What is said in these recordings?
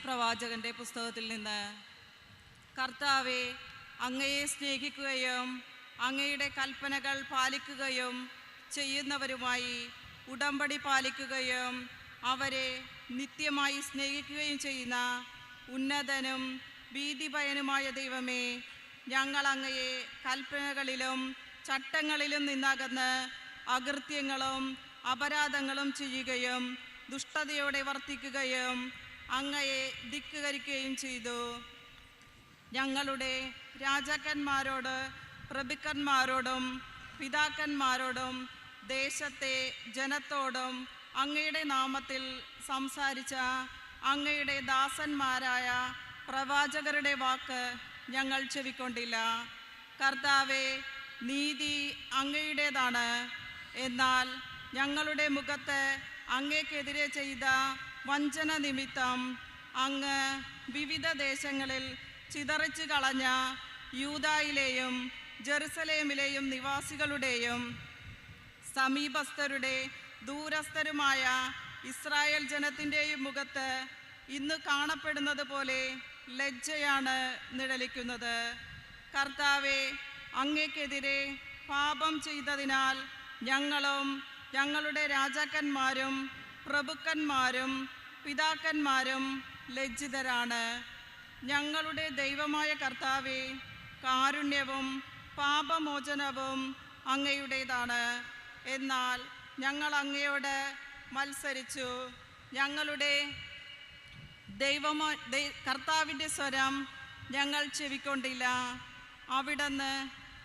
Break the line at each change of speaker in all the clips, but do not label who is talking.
പ്രവാചകന്റെ പുസ്തകത്തിൽ നിന്ന്. കർത്താവെ, അങ്ങയെ സ്നേഹിക്കുകയും അങ്ങയുടെ കൽപ്പനകൾ പാലിക്കുകയും ചെയ്യുന്നവരുമായി ഉടമ്പടി പാലിക്കുകയും അവരെ നിത്യമായി സ്നേഹിക്കുകയും ചെയ്യുന്ന ഉന്നതനും ഭീതിഭയനുമായ ദൈവമേ, ഞങ്ങൾ അങ്ങയെ കൽപ്പനകളിലും ചട്ടങ്ങളിലും നിന്നകന്ന് അകൃത്യങ്ങളും അപരാധങ്ങളും ചെയ്യുകയും ദുഷ്ടതയോടെ വർത്തിക്കുകയും അങ്ങയെ ധിക്കരിക്കുകയും ചെയ്തു. ഞങ്ങളുടെ രാജാക്കന്മാരോട് പ്രഭുക്കന്മാരോടും പിതാക്കന്മാരോടും ദേശത്തെ ജനത്തോടും അങ്ങയുടെ നാമത്തിൽ സംസാരിച്ച അങ്ങയുടെ ദാസന്മാരായ പ്രവാചകരുടെ വാക്ക് ഞങ്ങൾ ചെവിക്കൊണ്ടില്ല. കർത്താവെ, നീതി അങ്ങയുടേതാണ്. എന്നാൽ ഞങ്ങളുടെ മുഖത്ത് അങ്ങേക്കെതിരെ ചെയ്ത വഞ്ചന നിമിത്തം അങ്ങ് വിവിധ ദേശങ്ങളിൽ ചിതറിച്ചു കളഞ്ഞ യൂദായിലെയും ജെറുസലേമിലെയും നിവാസികളുടെയും സമീപസ്ഥരുടെ ദൂരസ്ഥരുമായ ഇസ്രായേൽ ജനത്തിൻ്റെയും മുഖത്ത് ഇന്ന് കാണപ്പെടുന്നത് പോലെ ലജ്ജയാണ് നിഴലിക്കുന്നത്. കർത്താവെ, അങ്ങേക്കെതിരെ പാപം ചെയ്തതിനാൽ ഞങ്ങളും ഞങ്ങളുടെ രാജാക്കന്മാരും പ്രഭുക്കന്മാരും പിതാക്കന്മാരും ലജ്ജിതരാണ്. ഞങ്ങളുടെ ദൈവമായ കർത്താവെ, കാരുണ്യവും പാപമോചനവും അങ്ങയുടേതാണ്. എന്നാൽ ഞങ്ങൾ അങ്ങയോട് മത്സരിച്ചു. ഞങ്ങളുടെ കർത്താവിൻ്റെ സ്വരം ഞങ്ങൾ ചെവിക്കൊണ്ടില്ല. അവിടുന്ന്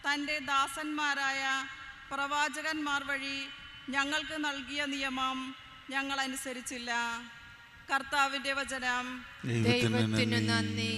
തൻ്റെ ദാസന്മാരായ പ്രവാചകന്മാർ വഴി ഞങ്ങൾക്ക് നൽകിയ നിയമം ഞങ്ങൾ അനുസരിച്ചില്ല. കർത്താവിൻ്റെ വചനം.
ദൈവത്തിന് നന്ദി.